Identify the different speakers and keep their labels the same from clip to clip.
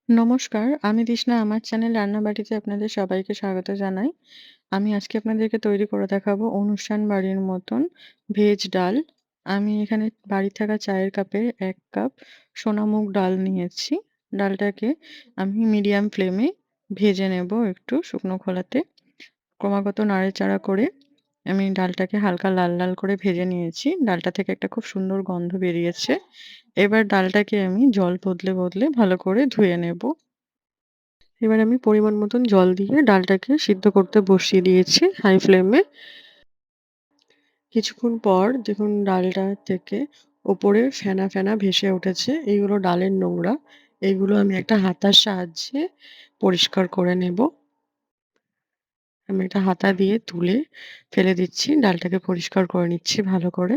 Speaker 1: নমস্কার, আমি তৃষ্ণা আমার চ্যানেল রান্নাবাটিতে আপনাদের সবাইকে স্বাগত জানাই। আমি আজকে আপনাদেরকে তৈরি করে দেখাবো অনুষ্ঠান বাড়ির মতন ভেজ ডাল। আমি এখানে বাড়ি থাকা চায়ের কাপে ১ কাপ সোনামুগ ডাল নিয়েছি। ডালটাকে আমি মিডিয়াম ফ্লেমে ভেজে নেব একটু শুকনো খোলাতে। ক্রমাগত নাড়াচাড়া করে আমি ডালটাকে হালকা লাল, লাল করে ভেজে নিয়েছি। ডালটা থেকে একটা খুব সুন্দর গন্ধ বেরিয়েছে। এবার ডালটাকে আমি জল বদলে, বদলে ভালো করে ধুয়ে নেব। এবার আমি পরিমাণ মতন জল দিয়ে ডালটাকে সিদ্ধ করতে বসিয়ে দিয়েছি হাই ফ্লেমে। কিছুক্ষণ পর দেখুন ডালটা থেকে ওপরে ফেনা, ফেনা ভেসে উঠেছে। এইগুলো ডালের নোংরা। এগুলো আমি একটা হাতার সাহায্যে পরিষ্কার করে নেব। আমি একটা হাতা দিয়ে তুলে ফেলে দিচ্ছি। ডালটাকে পরিষ্কার করে নিচ্ছি ভালো করে।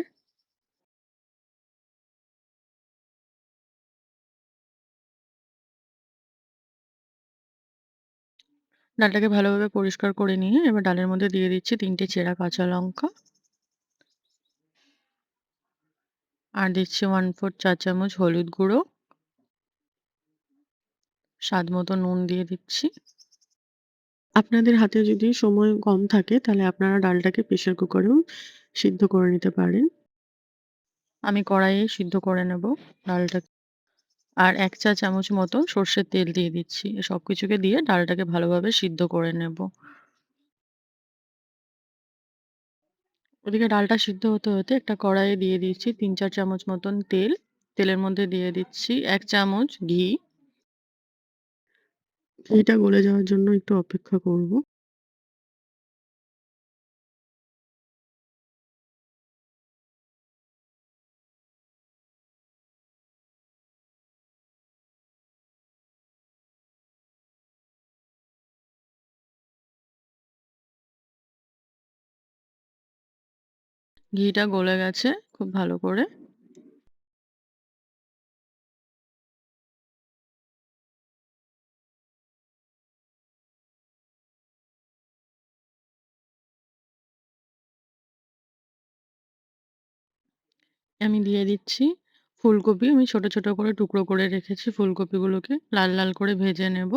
Speaker 1: ডালটাকে ভালোভাবে পরিষ্কার করে নিয়ে এবার ডালের মধ্যে দিয়ে দিচ্ছি ৩ টে চেরা কাঁচা লঙ্কা। আর দিচ্ছি 1/4 চা চামচ হলুদ গুঁড়ো। স্বাদ মতো নুন দিয়ে দিচ্ছি। আপনাদের হাতে যদি সময় কম থাকে তাহলে আপনারা ডালটাকে প্রেশার কুকারেও সিদ্ধ করে নিতে পারেন। আমি কড়াইয়ে সিদ্ধ করে নেব ডালটা। আর ১ চা চামচ মতো সর্ষের তেল দিয়ে দিচ্ছি। সবকিছুকে দিয়ে ডালটাকে ভালোভাবে সিদ্ধ করে নেব। ওদিকে ডালটা সিদ্ধ হতে, হতে একটা কড়াইয়ে দিয়ে দিচ্ছি ৩-৪ চামচ মতন তেল। তেলের মধ্যে দিয়ে দিচ্ছি ১ চামচ ঘি। ঘিটা গলে যাওয়ার জন্য একটু অপেক্ষা করব। ঘিটা গলে গেছে খুব ভালো করে। আমি দিয়ে দিচ্ছি ফুলকপি। আমি ছোট, ছোট করে টুকরো করে রেখেছি ফুলকপিগুলোকে লাল, লাল করে ভেজে নেব।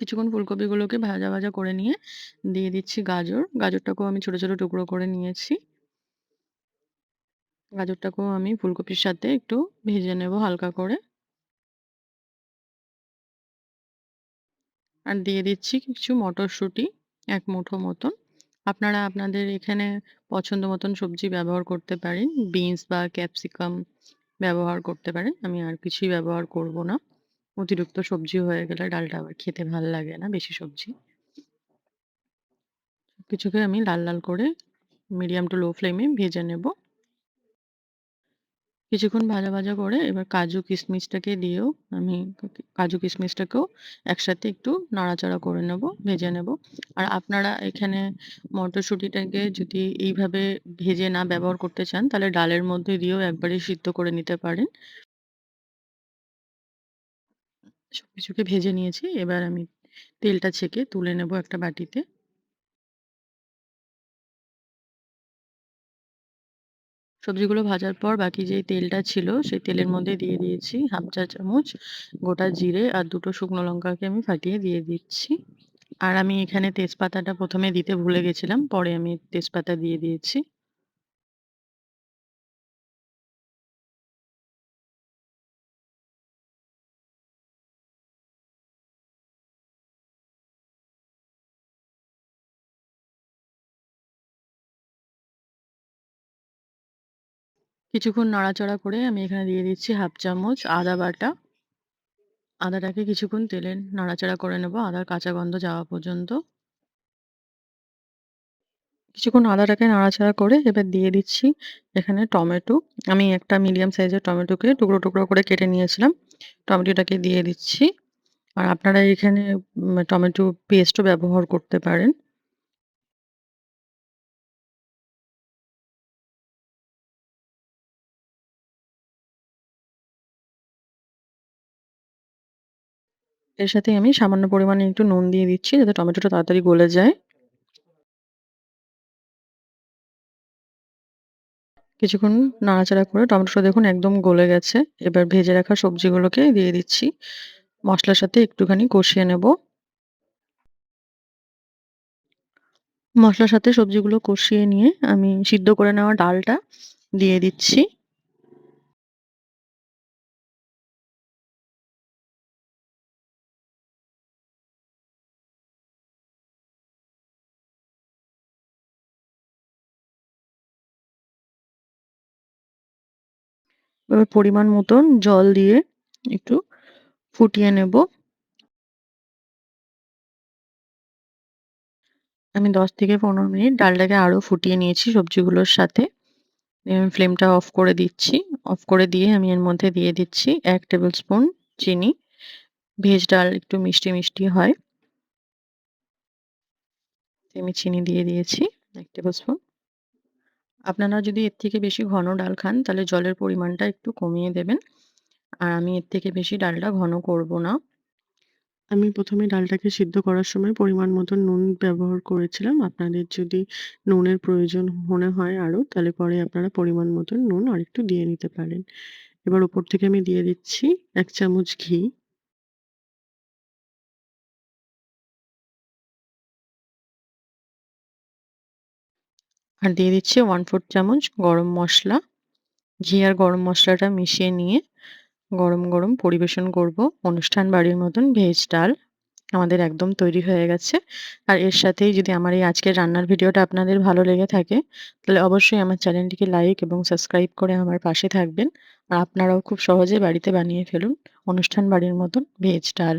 Speaker 1: কিছুক্ষণ ফুলকপিগুলোকে ভাজা, ভাজা করে নিয়ে দিয়ে দিচ্ছি গাজর। গাজরটাকেও আমি ছোট, ছোট টুকরো করে নিয়েছি। গাজরটাকেও আমি ফুলকপির সাথে একটু ভেজে নেব হালকা করে। আর দিয়ে দিচ্ছি কিছু মটরশুঁটি ১ মুঠো মতন। আপনারা আপনাদের এখানে পছন্দ মতন সবজি ব্যবহার করতে পারেন। বিনস বা ক্যাপসিকাম ব্যবহার করতে পারেন। আমি আর কিছুই ব্যবহার করব না। অতিরিক্ত সবজি হয়ে গেলে ডালটা আবার খেতে ভাল লাগে না বেশি সবজি। কিছুকে আমি লাল, লাল করে মিডিয়াম টু লো ফ্লেমে ভেজে নেব। কিছুক্ষণ ভাজা, ভাজা করে এবার কাজু কিশমিশটাকে দিয়েও আমি কাজু কিশমিশটাকেও একসাথে একটু নাড়াচাড়া করে নেব, ভেজে নেব। আর আপনারা এখানে মটরশুঁটিটাকে যদি এইভাবে ভেজে না ব্যবহার করতে চান তাহলে ডালের মধ্যে দিয়েও একবারে সিদ্ধ করে নিতে পারেন। সবকিছুকে ভেজে নিয়েছি। এবার আমি তেলটা ছেঁকে তুলে নেব একটা বাটিতে। সবজিগুলো ভাজার পর বাকি যে তেলটা ছিল সেই তেলের মধ্যে দিয়ে দিয়েছি 1/2 চা চামচ গোটা জিরে আর ২ টো শুকনো লঙ্কাকে আমি ফাটিয়ে দিয়ে দিচ্ছি। আর আমি এখানে তেজপাতাটা ১ম এ দিতে ভুলে গেছিলাম। পরে আমি তেজপাতা দিয়ে দিয়েছি। কিছুক্ষণ নাড়াচাড়া করে আমি এখানে দিয়ে দিচ্ছি 1/2 চামচ আদা বাটা। আদাটাকে কিছুক্ষণ তেলে নাড়াচাড়া করে নেব আদার কাঁচা গন্ধ যাওয়া পর্যন্ত। কিছুক্ষণ আদাটাকে নাড়াচাড়া করে এবার দিয়ে দিচ্ছি এখানে টমেটো। আমি একটা মিডিয়াম সাইজের টমেটোকে টুকরো, টুকরো করে কেটে নিয়েছিলাম। টমেটোটাকে দিয়ে দিচ্ছি। আর আপনারা এখানে টমেটো পেস্টও ব্যবহার করতে পারেন। এর সাথেই আমি সামান্য পরিমাণে একটু নুন দিয়ে দিচ্ছি যাতে টমেটোটা তাড়াতাড়ি গলে যায়। কিছুক্ষণ নাড়াচাড়া করে টমেটোটা দেখুন একদম গলে গেছে। এবার ভেজে রাখা সবজিগুলোকে দিয়ে দিচ্ছি। মসলার সাথে একটুখানি কষিয়ে নেব। মসলার সাথে সবজিগুলো কষিয়ে নিয়ে আমি সিদ্ধ করে নেওয়া ডালটা দিয়ে দিচ্ছি। এবার পরিমাণ মতন জল দিয়ে একটু ফুটিয়ে নেব। আমি ১০ থেকে ১৫ মিনিট ডালটাকে আরো ফুটিয়ে নিয়েছি সবজিগুলোর সাথে। দিয়ে আমি ফ্লেমটা অফ করে দিচ্ছি। অফ করে দিয়ে আমি এর মধ্যে দিয়ে দিচ্ছি ১ টেবিল স্পুন চিনি। ভেজ ডাল একটু মিষ্টি, মিষ্টি হয়। আমি চিনি দিয়ে দিয়েছি ১ টেবিল স্পুন। আপনারা যদি এর থেকে বেশি ঘন ডাল খান তাহলে জলের পরিমাণটা একটু কমিয়ে দেবেন। আর আমি এর থেকে বেশি ডালটা ঘন করব না। আমি ১ম এ ডালটাকে সিদ্ধ করার সময় পরিমাণ মতো নুন ব্যবহার করেছিলাম। আপনাদের যদি নুনের প্রয়োজন মনে হয় আরো, তাহলে পরে আপনারা পরিমাণ মতো নুন আরেকটু দিয়ে নিতে পারেন। এবার উপর থেকে আমি দিয়ে দিচ্ছি ১ চামচ ঘি। আর দিয়ে দিচ্ছি 1/4 চামচ গরম মসলা। ঘি আর গরম মসলাটা মিশিয়ে নিয়ে গরম, গরম পরিবেশন করব। অনুষ্ঠান বাড়ির মতন ভেজ ডাল আমাদের একদম তৈরি হয়ে গেছে। আর এর সাথেই যদি আমার এই আজকের রান্নার ভিডিওটা আপনাদের ভালো লেগে থাকে, তাহলে অবশ্যই আমার চ্যানেলটিকে লাইক এবং সাবস্ক্রাইব করে আমার পাশে থাকবেন। আর আপনারাও খুব সহজে বাড়িতে বানিয়ে ফেলুন অনুষ্ঠান বাড়ির মতন ভেজ ডাল।